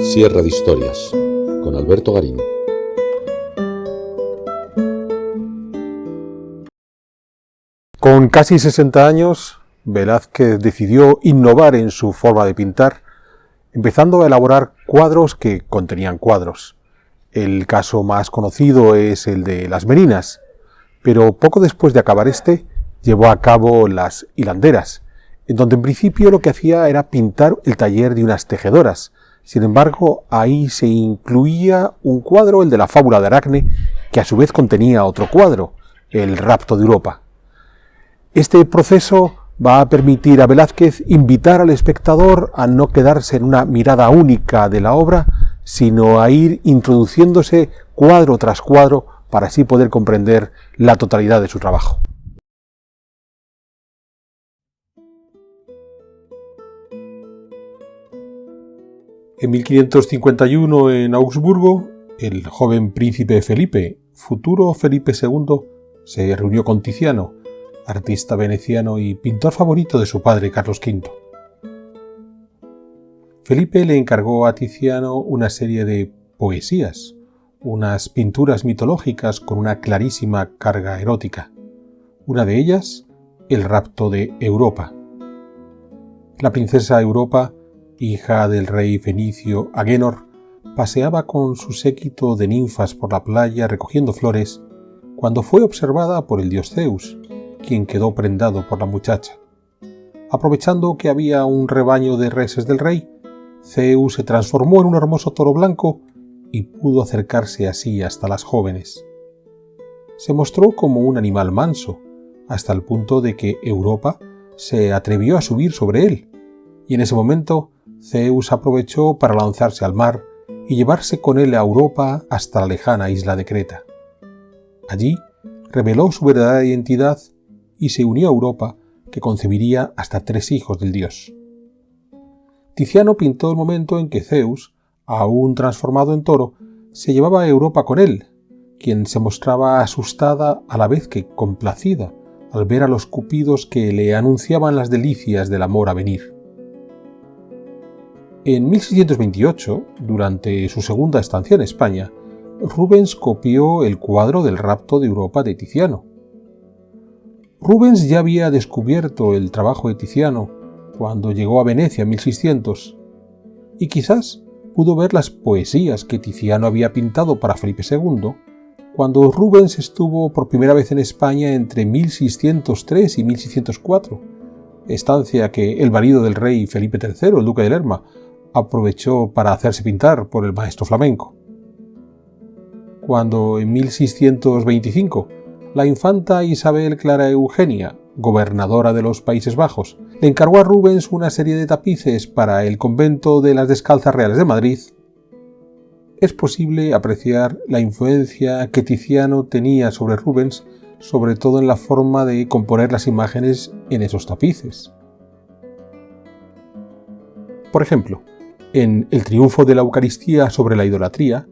Sierra de Historias, con Alberto Garín. Con casi 60 años, Velázquez decidió innovar en su forma de pintar, empezando a elaborar cuadros que contenían cuadros. El caso más conocido es el de Las Merinas, pero poco después de acabar llevó a cabo Las Hilanderas, en donde en principio lo que hacía era pintar el taller de unas tejedoras. Sin embargo, ahí se incluía un cuadro, el de la fábula de Aracne, que a su vez contenía otro cuadro, el rapto de Europa. Este proceso va a permitir a Velázquez invitar al espectador a no quedarse en una mirada única de la obra, sino a ir introduciéndose cuadro tras cuadro para así poder comprender la totalidad de su trabajo. En 1551, en Augsburgo, el joven príncipe Felipe, futuro Felipe II, se reunió con Tiziano, artista veneciano y pintor favorito de su padre Carlos V. Felipe le encargó a Tiziano una serie de poesías, unas pinturas mitológicas con una clarísima carga erótica. Una de ellas, el rapto de Europa. La princesa Europa, hija del rey fenicio Agénor, paseaba con su séquito de ninfas por la playa recogiendo flores cuando fue observada por el dios Zeus, quien quedó prendado por la muchacha. Aprovechando que había un rebaño de reses del rey, Zeus se transformó en un hermoso toro blanco y pudo acercarse así hasta las jóvenes. Se mostró como un animal manso, hasta el punto de que Europa se atrevió a subir sobre él, y en ese momento Zeus aprovechó para lanzarse al mar y llevarse con él a Europa hasta la lejana isla de Creta. Allí reveló su verdadera identidad y se unió a Europa, que concebiría hasta 3 hijos del dios. Tiziano pintó el momento en que Zeus, aún transformado en toro, se llevaba a Europa con él, quien se mostraba asustada a la vez que complacida al ver a los cupidos que le anunciaban las delicias del amor a venir. En 1628, durante su segunda estancia en España, Rubens copió el cuadro del rapto de Europa de Tiziano. Rubens ya había descubierto el trabajo de Tiziano cuando llegó a Venecia en 1600, y quizás pudo ver las poesías que Tiziano había pintado para Felipe II cuando Rubens estuvo por primera vez en España entre 1603 y 1604, estancia que el marido del rey Felipe III, el duque de Lerma, aprovechó para hacerse pintar por el maestro flamenco. Cuando en 1625 la infanta Isabel Clara Eugenia, gobernadora de los Países Bajos, le encargó a Rubens una serie de tapices para el convento de las Descalzas Reales de Madrid, es posible apreciar la influencia que Tiziano tenía sobre Rubens, sobre todo en la forma de componer las imágenes en esos tapices. Por ejemplo, en El triunfo de la Eucaristía sobre la idolatría,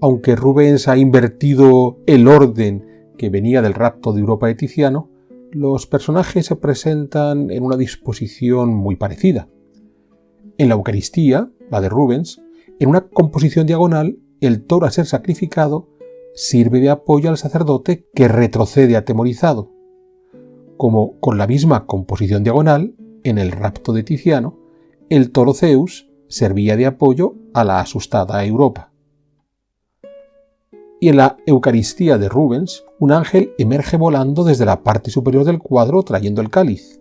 aunque Rubens ha invertido el orden que venía del rapto de Europa de Tiziano, los personajes se presentan en una disposición muy parecida. En la Eucaristía, la de Rubens, en una composición diagonal, el toro a ser sacrificado sirve de apoyo al sacerdote que retrocede atemorizado. Como con la misma composición diagonal, en el rapto de Tiziano, el toro Zeus servía de apoyo a la asustada Europa. Y en la Eucaristía de Rubens, un ángel emerge volando desde la parte superior del cuadro trayendo el cáliz.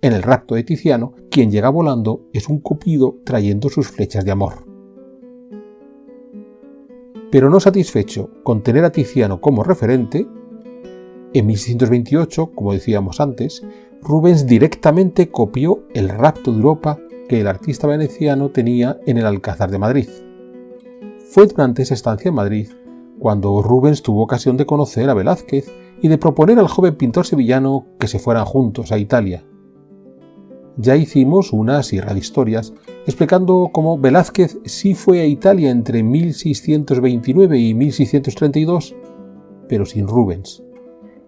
En el rapto de Tiziano, quien llega volando es un cupido trayendo sus flechas de amor. Pero no satisfecho con tener a Tiziano como referente, en 1628, como decíamos antes, Rubens directamente copió el rapto de Europa que el artista veneciano tenía en el Alcázar de Madrid. Fue durante esa estancia en Madrid cuando Rubens tuvo ocasión de conocer a Velázquez y de proponer al joven pintor sevillano que se fueran juntos a Italia. Ya hicimos una sierra de historias explicando cómo Velázquez sí fue a Italia entre 1629 y 1632, pero sin Rubens.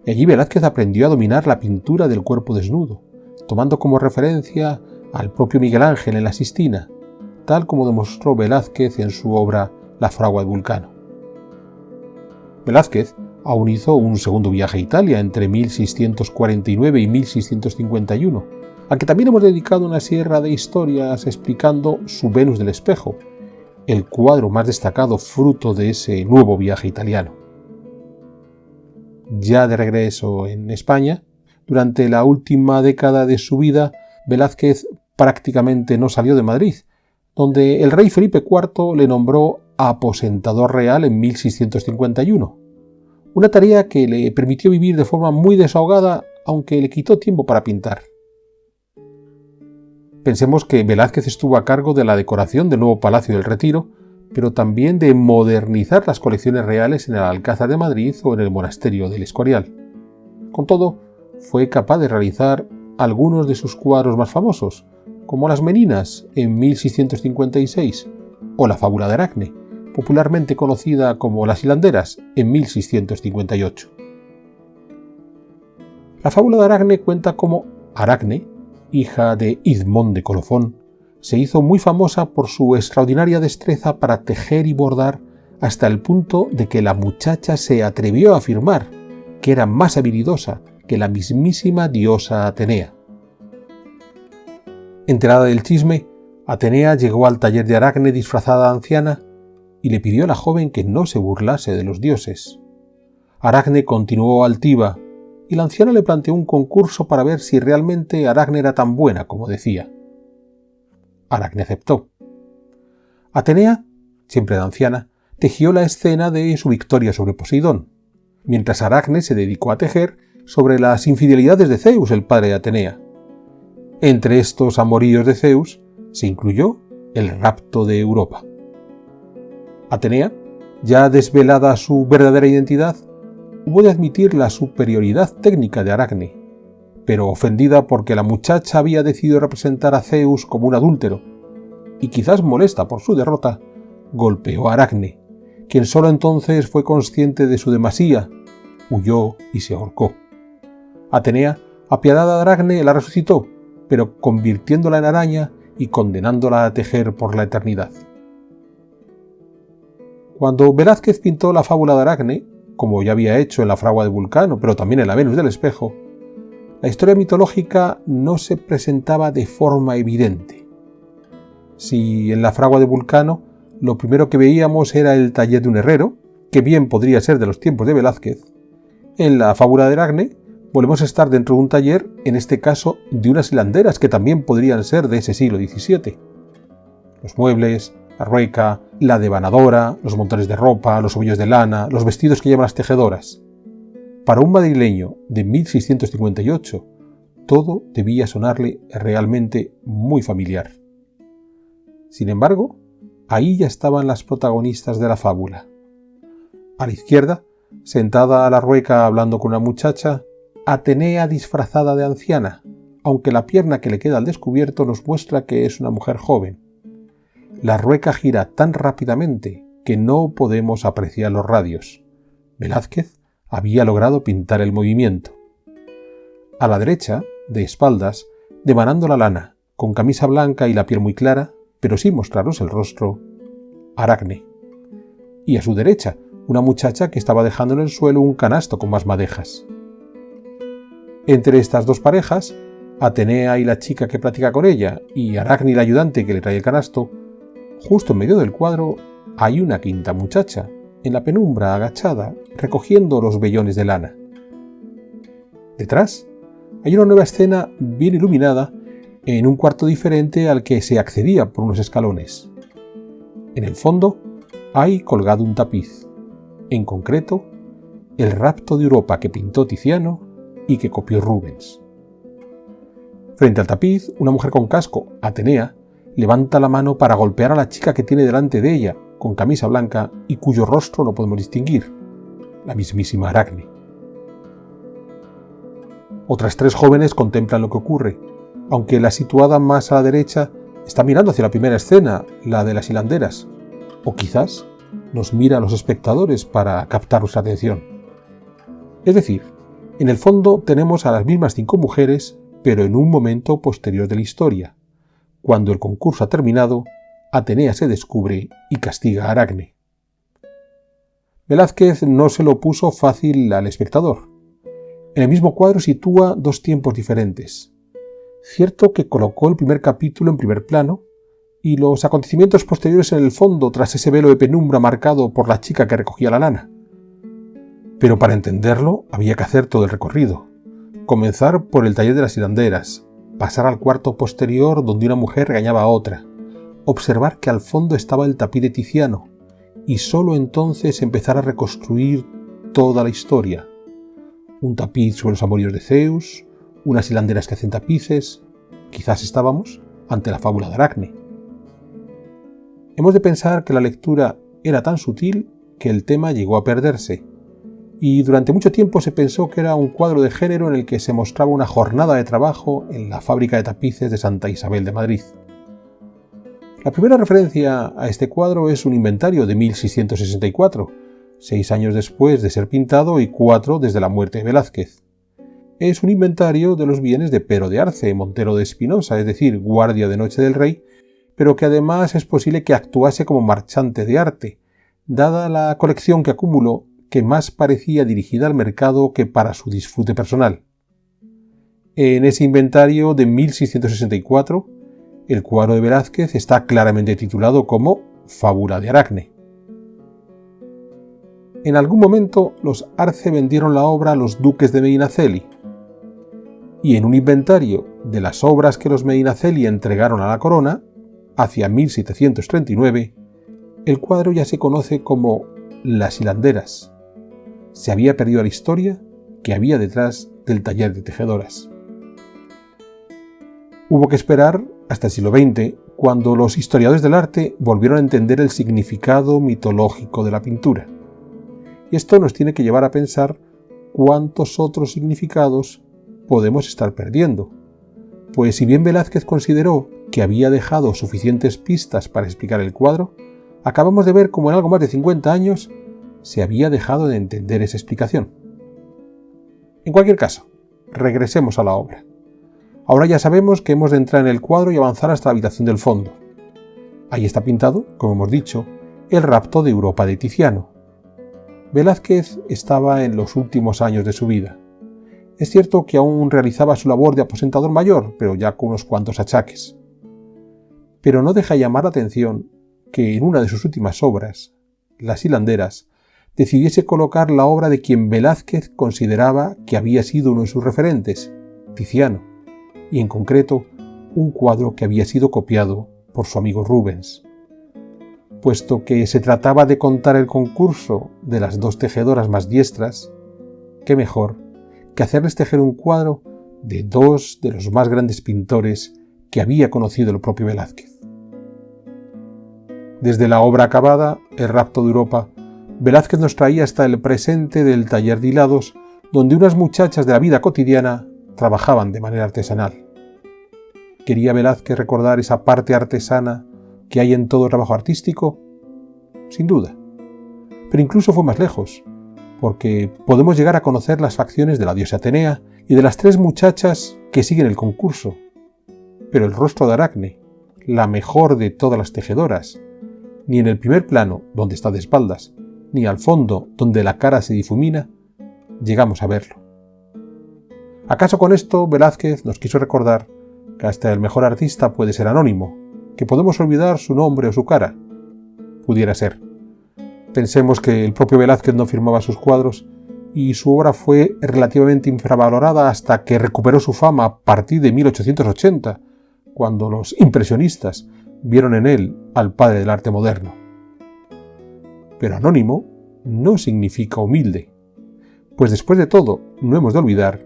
Y allí Velázquez aprendió a dominar la pintura del cuerpo desnudo, tomando como referencia al propio Miguel Ángel en la Sistina, tal como demostró Velázquez en su obra La fragua de Vulcano. Velázquez aún hizo un segundo viaje a Italia entre 1649 y 1651, al que también hemos dedicado una serie de historias explicando su Venus del Espejo, el cuadro más destacado fruto de ese nuevo viaje italiano. Ya de regreso en España, durante la última década de su vida, Velázquez prácticamente no salió de Madrid, donde el rey Felipe IV le nombró aposentador real en 1651, una tarea que le permitió vivir de forma muy desahogada, aunque le quitó tiempo para pintar. Pensemos que Velázquez estuvo a cargo de la decoración del nuevo Palacio del Retiro, pero también de modernizar las colecciones reales en el Alcázar de Madrid o en el Monasterio del Escorial. Con todo, fue capaz de realizar algunos de sus cuadros más famosos, como Las Meninas en 1656 o La fábula de Aracne, popularmente conocida como Las hilanderas en 1658. La fábula de Aracne cuenta cómo Aracne, hija de Idmón de Colofón, se hizo muy famosa por su extraordinaria destreza para tejer y bordar hasta el punto de que la muchacha se atrevió a afirmar que era más habilidosa que la mismísima diosa Atenea. Enterada del chisme, Atenea llegó al taller de Aracne disfrazada de anciana y le pidió a la joven que no se burlase de los dioses. Aracne continuó altiva y la anciana le planteó un concurso para ver si realmente Aracne era tan buena como decía. Aracne aceptó. Atenea, siempre de anciana, tejió la escena de su victoria sobre Poseidón, mientras Aracne se dedicó a tejer sobre las infidelidades de Zeus, el padre de Atenea. Entre estos amoríos de Zeus se incluyó el rapto de Europa. Atenea, ya desvelada su verdadera identidad, hubo de admitir la superioridad técnica de Aracne, pero ofendida porque la muchacha había decidido representar a Zeus como un adúltero, y quizás molesta por su derrota, golpeó a Aracne, quien solo entonces fue consciente de su demasía, huyó y se ahorcó. Atenea, apiadada de Aracne, la resucitó, pero convirtiéndola en araña y condenándola a tejer por la eternidad. Cuando Velázquez pintó la fábula de Aracne, como ya había hecho en la fragua de Vulcano, pero también en la Venus del Espejo, la historia mitológica no se presentaba de forma evidente. Si en la fragua de Vulcano lo primero que veíamos era el taller de un herrero, que bien podría ser de los tiempos de Velázquez, en la fábula de Aracne volvemos a estar dentro de un taller, en este caso de unas hilanderas que también podrían ser de ese siglo XVII. Los muebles, la rueca, la devanadora, los montones de ropa, los ovillos de lana, los vestidos que llevan las tejedoras. Para un madrileño de 1658, todo debía sonarle realmente muy familiar. Sin embargo, ahí ya estaban las protagonistas de la fábula. A la izquierda, sentada a la rueca hablando con una muchacha, Atenea disfrazada de anciana, aunque la pierna que le queda al descubierto nos muestra que es una mujer joven. La rueca gira tan rápidamente que no podemos apreciar los radios. Velázquez había logrado pintar el movimiento. A la derecha, de espaldas, devanando la lana, con camisa blanca y la piel muy clara, pero sin mostraros el rostro, Aracne. Y a su derecha, una muchacha que estaba dejando en el suelo un canasto con más madejas. Entre estas dos parejas, Atenea y la chica que platica con ella, y Aracne y la ayudante que le trae el canasto, justo en medio del cuadro hay una quinta muchacha, en la penumbra agachada, recogiendo los vellones de lana. Detrás hay una nueva escena bien iluminada en un cuarto diferente al que se accedía por unos escalones. En el fondo hay colgado un tapiz, en concreto, el rapto de Europa que pintó Tiziano y que copió Rubens. Frente al tapiz, una mujer con casco, Atenea, levanta la mano para golpear a la chica que tiene delante de ella, con camisa blanca y cuyo rostro no podemos distinguir, la mismísima Aracne. Otras tres jóvenes contemplan lo que ocurre, aunque la situada más a la derecha está mirando hacia la primera escena, la de las hilanderas, o quizás nos mira a los espectadores para captar nuestra atención. Es decir, en el fondo tenemos a las mismas 5 mujeres, pero en un momento posterior de la historia, cuando el concurso ha terminado, Atenea se descubre y castiga a Aracne. Velázquez no se lo puso fácil al espectador. En el mismo cuadro sitúa dos tiempos diferentes. Cierto que colocó el primer capítulo en primer plano y los acontecimientos posteriores en el fondo tras ese velo de penumbra marcado por la chica que recogía la lana. Pero para entenderlo había que hacer todo el recorrido. Comenzar por el taller de las hilanderas, pasar al cuarto posterior donde una mujer regañaba a otra, observar que al fondo estaba el tapiz de Tiziano y sólo entonces empezar a reconstruir toda la historia. Un tapiz sobre los amoríos de Zeus, unas hilanderas que hacen tapices. Quizás estábamos ante la fábula de Aracne. Hemos de pensar que la lectura era tan sutil que el tema llegó a perderse, y durante mucho tiempo se pensó que era un cuadro de género en el que se mostraba una jornada de trabajo en la fábrica de tapices de Santa Isabel de Madrid. La primera referencia a este cuadro es un inventario de 1664, 6 años después de ser pintado y 4 desde la muerte de Velázquez. Es un inventario de los bienes de Pero de Arce, Montero de Espinosa, es decir, guardia de noche del rey, pero que además es posible que actuase como marchante de arte, dada la colección que acumuló, que más parecía dirigida al mercado que para su disfrute personal. En ese inventario de 1664, el cuadro de Velázquez está claramente titulado como Fábula de Aracne. En algún momento los Arce vendieron la obra a los duques de Medinaceli, y en un inventario de las obras que los Medinaceli entregaron a la corona, hacia 1739, el cuadro ya se conoce como Las hilanderas. Se había perdido la historia que había detrás del taller de tejedoras. Hubo que esperar hasta el siglo XX, cuando los historiadores del arte volvieron a entender el significado mitológico de la pintura. Y esto nos tiene que llevar a pensar cuántos otros significados podemos estar perdiendo. Pues si bien Velázquez consideró que había dejado suficientes pistas para explicar el cuadro, acabamos de ver cómo en algo más de 50 años se había dejado de entender esa explicación. En cualquier caso, regresemos a la obra. Ahora ya sabemos que hemos de entrar en el cuadro y avanzar hasta la habitación del fondo. Ahí está pintado, como hemos dicho, el rapto de Europa de Tiziano. Velázquez estaba en los últimos años de su vida. Es cierto que aún realizaba su labor de aposentador mayor, pero ya con unos cuantos achaques. Pero no deja llamar la atención que en una de sus últimas obras, Las hilanderas, decidiese colocar la obra de quien Velázquez consideraba que había sido uno de sus referentes, Tiziano, y en concreto un cuadro que había sido copiado por su amigo Rubens. Puesto que se trataba de contar el concurso de las dos tejedoras más diestras, qué mejor que hacerles tejer un cuadro de dos de los más grandes pintores que había conocido el propio Velázquez. Desde la obra acabada, El rapto de Europa, Velázquez nos traía hasta el presente del taller de hilados, donde unas muchachas de la vida cotidiana trabajaban de manera artesanal. ¿Quería Velázquez recordar esa parte artesana que hay en todo trabajo artístico? Sin duda. Pero incluso fue más lejos, porque podemos llegar a conocer las facciones de la diosa Atenea y de las 3 muchachas que siguen el concurso. Pero el rostro de Aracne, la mejor de todas las tejedoras, ni en el primer plano, donde está de espaldas, ni al fondo, donde la cara se difumina, llegamos a verlo. ¿Acaso con esto Velázquez nos quiso recordar que hasta el mejor artista puede ser anónimo, que podemos olvidar su nombre o su cara? Pudiera ser. Pensemos que el propio Velázquez no firmaba sus cuadros y su obra fue relativamente infravalorada hasta que recuperó su fama a partir de 1880, cuando los impresionistas vieron en él al padre del arte moderno. Pero anónimo no significa humilde, pues después de todo no hemos de olvidar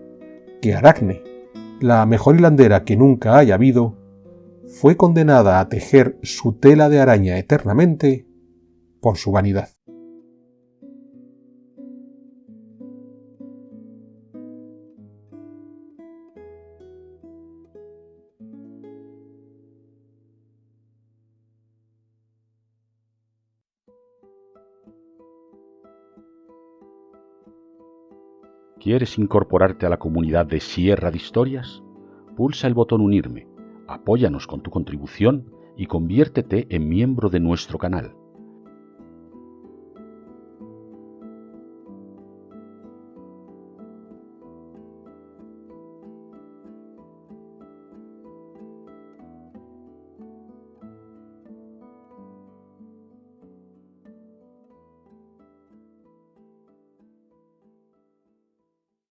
que Aracne, la mejor hilandera que nunca haya habido, fue condenada a tejer su tela de araña eternamente por su vanidad. ¿Quieres incorporarte a la comunidad de Sierra de Historias? Pulsa el botón Unirme, apóyanos con tu contribución y conviértete en miembro de nuestro canal.